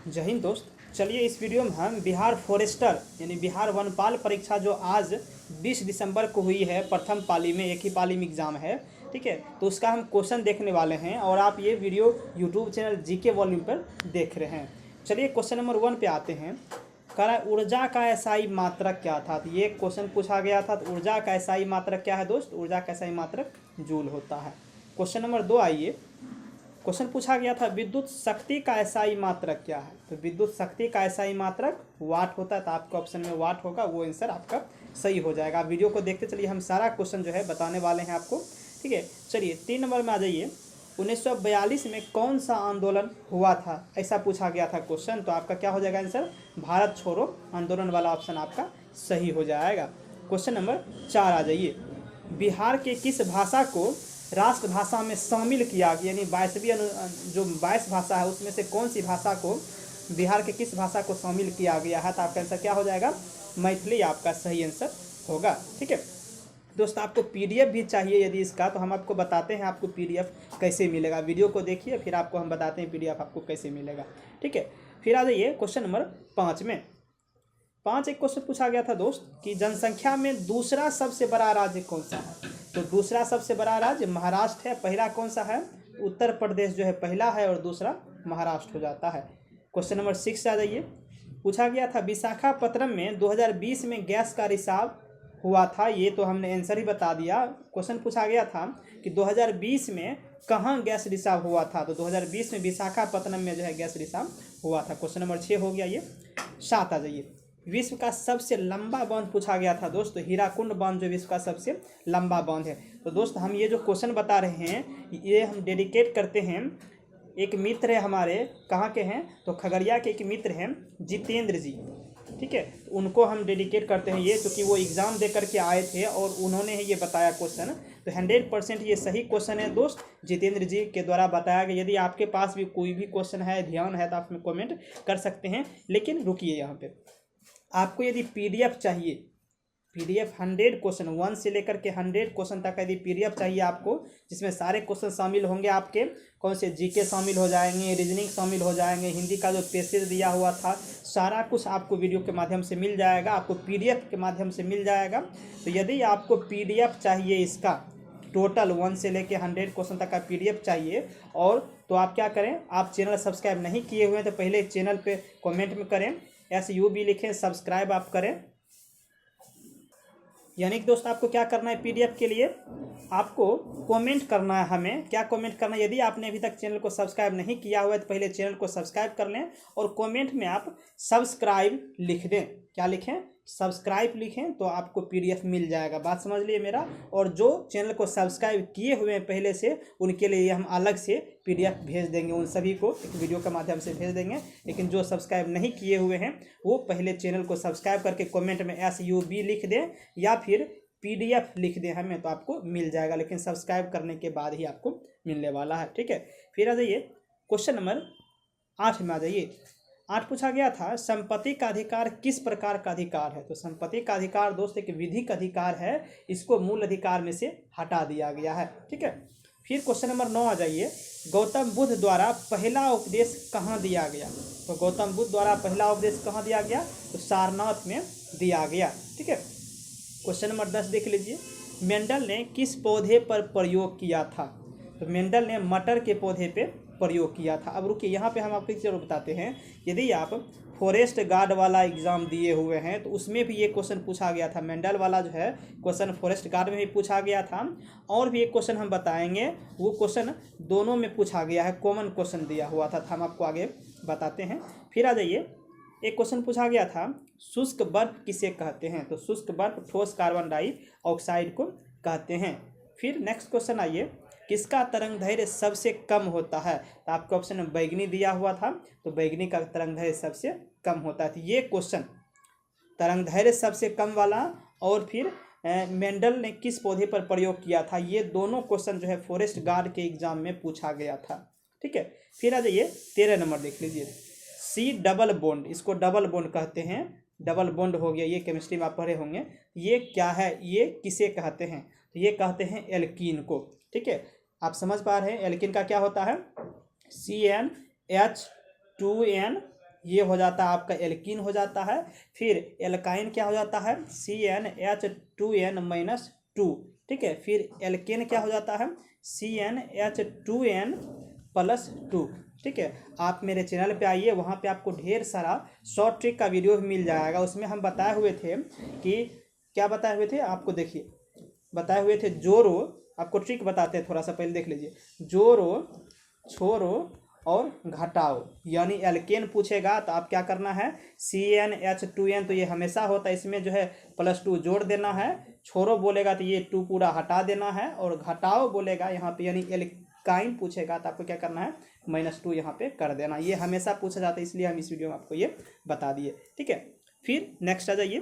जय हिंद दोस्त। चलिए इस वीडियो में हम बिहार फॉरेस्टर यानी बिहार वनपाल परीक्षा जो आज 20 दिसंबर को हुई है, प्रथम पाली में, एक ही पाली में एग्ज़ाम है, ठीक है। तो उसका हम क्वेश्चन देखने वाले हैं और आप ये video YouTube channel GK volume पर देख रहे हैं। चलिए क्वेश्चन नंबर 1 पे आते हैं। कह रहा है ऊर्जा का एसआई मात्रक क्या था। तो ये क्वेश्चन पूछा गया था। तो ऊर्जा का एसआई मात्रक क्या है दोस्त? ऊर्जा का एसआई मात्रक जूल होता है। क्वेश्चन नंबर 2 आइए। क्वेश्चन पूछा गया था विद्युत शक्ति का एसआई मात्रक क्या है। तो विद्युत शक्ति का एसआई मात्रक वाट होता है। तो आपके ऑप्शन में वाट होगा, वो आंसर आपका सही हो जाएगा। आप वीडियो को देखते चलिए, हम सारा क्वेश्चन जो है बताने वाले हैं आपको, ठीक है। चलिए 3 नंबर में आ जाइए। 1942 में कौन सा आंदोलन हुआ था, ऐसा पूछा गया था क्वेश्चन। तो आपका क्या हो जाएगा आंसर? भारत छोड़ो आंदोलन वाला ऑप्शन आपका सही हो जाएगा। क्वेश्चन नंबर 4 आ जाइए। बिहार के किस भाषा को राष्ट्रभाषा में शामिल किया, यानी 22वीं जो 22 भाषा है उसमें से कौन सी भाषा को बिहार के किस भाषा को शामिल किया गया है? तो आपका आंसर क्या हो जाएगा? मैथिली आपका सही आंसर होगा, ठीक है दोस्त। आपको पीडीएफ भी चाहिए यदि इसका, तो हम आपको बताते हैं आपको पीडीएफ कैसे मिलेगा। वीडियो को देखिए फिर आपको हम बताते हैं पीडीएफ आपको कैसे मिलेगा, ठीक है। फिर आ जाइए क्वेश्चन नंबर 5 में। 5 एक क्वेश्चन पूछा गया था दोस्त कि जनसंख्या में दूसरा सबसे बड़ा राज्य कौन सा है। तो दूसरा सबसे बड़ा राज्य महाराष्ट्र है। पहला कौन सा है? उत्तर प्रदेश जो है पहला है और दूसरा महाराष्ट्र हो जाता है। क्वेश्चन नंबर 6 आ जाइए। पूछा गया था विशाखापत्तनम में 2020 में गैस का रिसाव हुआ था। ये तो हमने आंसर ही बता दिया। क्वेश्चन पूछा गया था कि 2020 में कहाँ गैस रिसाव हुआ था। तो 2020 में विशाखापत्तनम में जो है गैस रिसाव हुआ था। क्वेश्चन नंबर 6 हो गया। ये 7 आ जाइए। विश्व का सबसे लंबा बांध पूछा गया था दोस्त। हीराकुंड बांध जो विश्व का सबसे लंबा बांध है। तो दोस्त हम ये जो क्वेश्चन बता रहे हैं ये हम डेडिकेट करते हैं, एक मित्र है हमारे, कहाँ के हैं तो खगड़िया के एक मित्र हैं जितेंद्र जी, ठीक है। उनको हम डेडिकेट करते हैं ये, क्योंकि वो एग्ज़ाम दे करके आए थे और उन्होंने ही ये बताया क्वेश्चन। तो 100% ये सही क्वेश्चन है दोस्त, जितेंद्र जी के द्वारा बताया गया। यदि आपके पास भी कोई भी क्वेश्चन है, ध्यान है, तो आप में कमेंट कर सकते हैं। लेकिन रुकिए, यहाँ पे आपको यदि पीडीएफ चाहिए, पीडीएफ 100 क्वेश्चन 1 से लेकर के 100 क्वेश्चन तक यदि पीडीएफ चाहिए आपको, जिसमें सारे क्वेश्चन शामिल होंगे आपके, कौन से जीके शामिल हो जाएंगे, रीजनिंग शामिल हो जाएंगे, हिंदी का जो पैसेज दिया हुआ था सारा कुछ आपको वीडियो के माध्यम से मिल जाएगा, आपको पीडीएफ के माध्यम से मिल जाएगा। तो यदि आपको पीडीएफ चाहिए इसका टोटल 1 से लेकर 100 क्वेश्चन तक का पीडीएफ चाहिए, और तो आप क्या करें, आप चैनल सब्सक्राइब नहीं किए हुए हैं तो पहले चैनल पे कमेंट में करें, SUB लिखें, सब्सक्राइब आप करें। यानी कि दोस्त आपको क्या करना है, पीडीएफ के लिए आपको कमेंट करना है। हमें क्या कमेंट करना है? यदि आपने अभी तक चैनल को सब्सक्राइब नहीं किया हुआ है तो पहले चैनल को सब्सक्राइब कर लें और कमेंट में आप सब्सक्राइब लिख दें। क्या लिखें? सब्सक्राइब लिखें, तो आपको पीडीएफ मिल जाएगा। बात समझ लिए मेरा। और जो चैनल को सब्सक्राइब किए हुए हैं पहले से, उनके लिए हम अलग से पीडीएफ भेज देंगे, उन सभी को एक वीडियो के माध्यम से भेज देंगे। लेकिन जो सब्सक्राइब नहीं किए हुए हैं वो पहले चैनल को सब्सक्राइब करके कमेंट में SUB लिख दें या फिर पीडीएफ लिख दें हमें, तो आपको मिल जाएगा। लेकिन सब्सक्राइब करने के बाद ही आपको मिलने वाला है, ठीक है। फिर आ जाइए क्वेश्चन नंबर 8 में आ जाइए। 8 पूछा गया था संपत्ति का अधिकार किस प्रकार का अधिकार है। तो संपत्ति का अधिकार दोस्त एक विधिक अधिकार है, इसको मूल अधिकार में से हटा दिया गया है, ठीक है। फिर क्वेश्चन नंबर 9 आ जाइए। गौतम बुद्ध द्वारा पहला उपदेश कहाँ दिया गया। तो गौतम बुद्ध द्वारा पहला उपदेश कहाँ दिया गया? तो सारनाथ में दिया गया, ठीक है। क्वेश्चन नंबर 10 देख लीजिए। मेंडल ने किस पौधे पर प्रयोग किया था। तो मेंडल ने मटर के पौधे पे प्रयोग किया था। अब रुकिए, यहाँ पे हम आपको एक जरूर बताते हैं, यदि आप फॉरेस्ट गार्ड वाला एग्जाम दिए हुए हैं तो उसमें भी ये क्वेश्चन पूछा गया था। मेंडल वाला जो है क्वेश्चन फॉरेस्ट गार्ड में भी पूछा गया था, और भी एक क्वेश्चन हम बताएंगे, वो क्वेश्चन दोनों में पूछा गया है, कॉमन क्वेश्चन दिया हुआ था। हम आपको आगे बताते हैं। फिर आ जाइए, एक क्वेश्चन पूछा गया था शुष्क बर्फ किसे कहते हैं। तो शुष्क बर्फ ठोस कार्बन डाइऑक्साइड को कहते हैं। फिर नेक्स्ट क्वेश्चन आइए, किसका तरंग दैर्घ्य सबसे कम होता है। तो आपके ऑप्शन में बैगनी दिया हुआ था, तो बैगनी का तरंग दैर्घ्य सबसे कम होता है। तो ये क्वेश्चन तरंग दैर्घ्य सबसे कम वाला और फिर मेंडल ने किस पौधे पर प्रयोग किया था, ये दोनों क्वेश्चन जो है फॉरेस्ट गार्ड के एग्जाम में पूछा गया था, ठीक है। फिर आ जाइए 13 नंबर देख लीजिए। C डबल बॉन्ड, इसको डबल बॉन्ड कहते हैं। डबल बॉन्ड हो गया, ये केमिस्ट्री में आप पढ़े होंगे। ये क्या है, ये किसे कहते हैं? तो ये कहते हैं एल्कीन को, ठीक है। आप समझ पा रहे हैं एल्कीन का क्या होता है? CnH2n ये हो जाता है आपका एल्कीन हो जाता है। फिर एल्काइन क्या हो जाता है, CnH2n-2, ठीक है। फिर एल्केन क्या हो जाता है, CnH2n+2, ठीक है। आप मेरे चैनल पे आइए, वहाँ पे आपको ढेर सारा शॉर्ट ट्रिक का वीडियो भी मिल जाएगा। उसमें हम बताए हुए थे कि क्या बताए हुए थे आपको, देखिए बताए हुए थे जोड़ो, आपको ट्रिक बताते हैं, थोड़ा सा पहले देख लीजिए। जोड़ो, छोड़ो और घटाओ, यानी एल्केन पूछेगा तो आप क्या करना है, CnH2n, तो ये हमेशा होता है, इसमें जो है +2 जोड़ देना है। छोड़ो बोलेगा तो ये 2 पूरा हटा देना है, और घटाओ बोलेगा यहाँ पे यानी एल्काइन पूछेगा तो आपको क्या करना है, -2 यहाँ पे कर देना। ये हमेशा पूछा जाता है, इसलिए हम इस वीडियो में आपको ये बता दिए, ठीक है। फिर नेक्स्ट आ जाइए,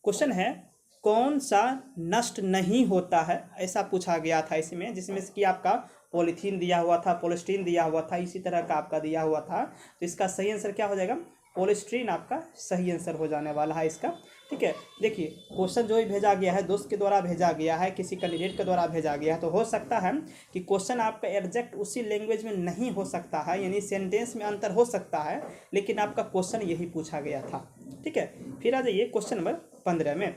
क्वेश्चन है कौन सा नष्ट नहीं होता है, ऐसा पूछा गया था इसमें, जिसमें कि आपका पॉलीथीन दिया हुआ था, पॉलिस्टीन दिया हुआ था, इसी तरह का आपका दिया हुआ था। तो इसका सही आंसर क्या हो जाएगा, पॉलिस्टीन आपका सही आंसर हो जाने वाला है इसका, ठीक है। देखिए क्वेश्चन जो भी भेजा गया है, दोस्त के द्वारा भेजा गया है, किसी कैंडिडेट के द्वारा भेजा गया है, तो हो सकता है कि क्वेश्चन आपका एग्जैक्ट उसी लैंग्वेज में नहीं हो सकता है, यानी सेंटेंस में अंतर हो सकता है, लेकिन आपका क्वेश्चन यही पूछा गया था, ठीक है। फिर आ जाइए क्वेश्चन नंबर 15 में,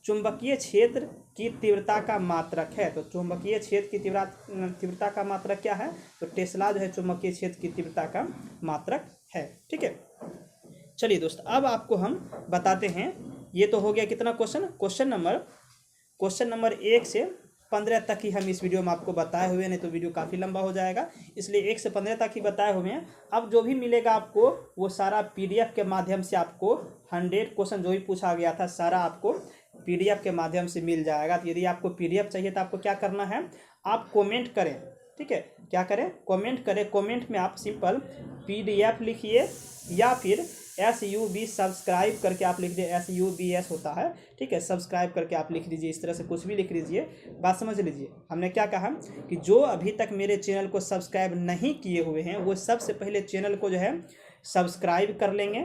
चुंबकीय क्षेत्र की तीव्रता का मात्रक है। तो चुंबकीय क्षेत्र की तीव्रता का मात्रक क्या है, तो टेस्ला जो है चुंबकीय क्षेत्र की तीव्रता का मात्रक है, ठीक है। चलिए दोस्त, अब आपको हम बताते हैं, ये तो हो गया कितना क्वेश्चन, क्वेश्चन नंबर 1 से 15 तक ही हम इस वीडियो में आपको बताए हुए हैं, नहीं तो वीडियो काफ़ी लंबा हो जाएगा, इसलिए 1 से 15 तक ही बताए हुए हैं। अब जो भी मिलेगा आपको वो सारा PDF के माध्यम से आपको 100 क्वेश्चन जो भी पूछा गया था सारा आपको PDF के माध्यम से मिल जाएगा। तो यदि आपको PDF चाहिए तो आपको क्या करना है, आप कमेंट करें, ठीक है। क्या करें, कमेंट करें, कमेंट में आप सिंपल PDF लिखिए, या फिर SUB सब्सक्राइब करके आप लिख दीजिए, SUBS होता है, ठीक है, सब्सक्राइब करके आप लिख दीजिए, इस तरह से कुछ भी लिख लीजिए। बात समझ लीजिए, हमने क्या कहा कि जो अभी तक मेरे चैनल को सब्सक्राइब नहीं किए हुए हैं वो सबसे पहले चैनल को जो है सब्सक्राइब कर लेंगे,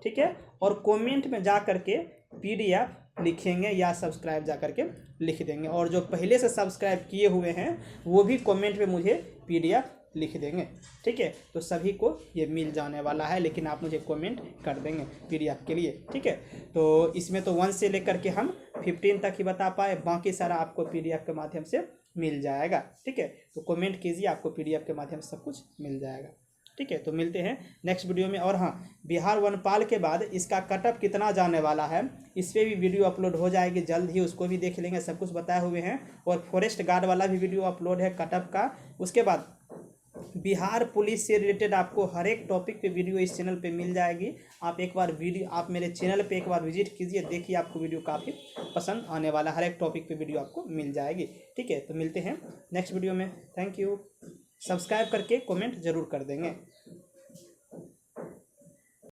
ठीक है, और कमेंट में जा करके PDF लिखेंगे या सब्सक्राइब जा करके लिख देंगे, और जो पहले से सब्सक्राइब किए हुए हैं वो भी कमेंट में मुझे PDF लिख देंगे, ठीक है। तो सभी को ये मिल जाने वाला है, लेकिन आप मुझे कमेंट कर देंगे PDF के लिए, ठीक है। तो इसमें तो 1 से लेकर के हम 15 तक ही बता पाए, बाकी सारा आपको PDF के माध्यम से मिल जाएगा, ठीक है। तो कमेंट कीजिए, आपको PDF के माध्यम से सब कुछ मिल जाएगा, ठीक है। तो मिलते हैं नेक्स्ट वीडियो में। और हाँ, बिहार वनपाल के बाद इसका कटअप कितना जाने वाला है, इस पर भी वीडियो अपलोड हो जाएगी जल्द ही, उसको भी देख लेंगे, सब कुछ बताए हुए हैं। और फॉरेस्ट गार्ड वाला भी वीडियो अपलोड है कटअप का। उसके बाद बिहार पुलिस से रिलेटेड आपको हर एक टॉपिक पे वीडियो इस चैनल पे मिल जाएगी। आप एक बार वीडियो, आप मेरे चैनल पे एक बार विजिट कीजिए, देखिए आपको वीडियो काफ़ी पसंद आने वाला, हर एक टॉपिक पे वीडियो आपको मिल जाएगी, ठीक है। तो मिलते हैं नेक्स्ट वीडियो में, थैंक यू। सब्सक्राइब करके कमेंट जरूर कर देंगे।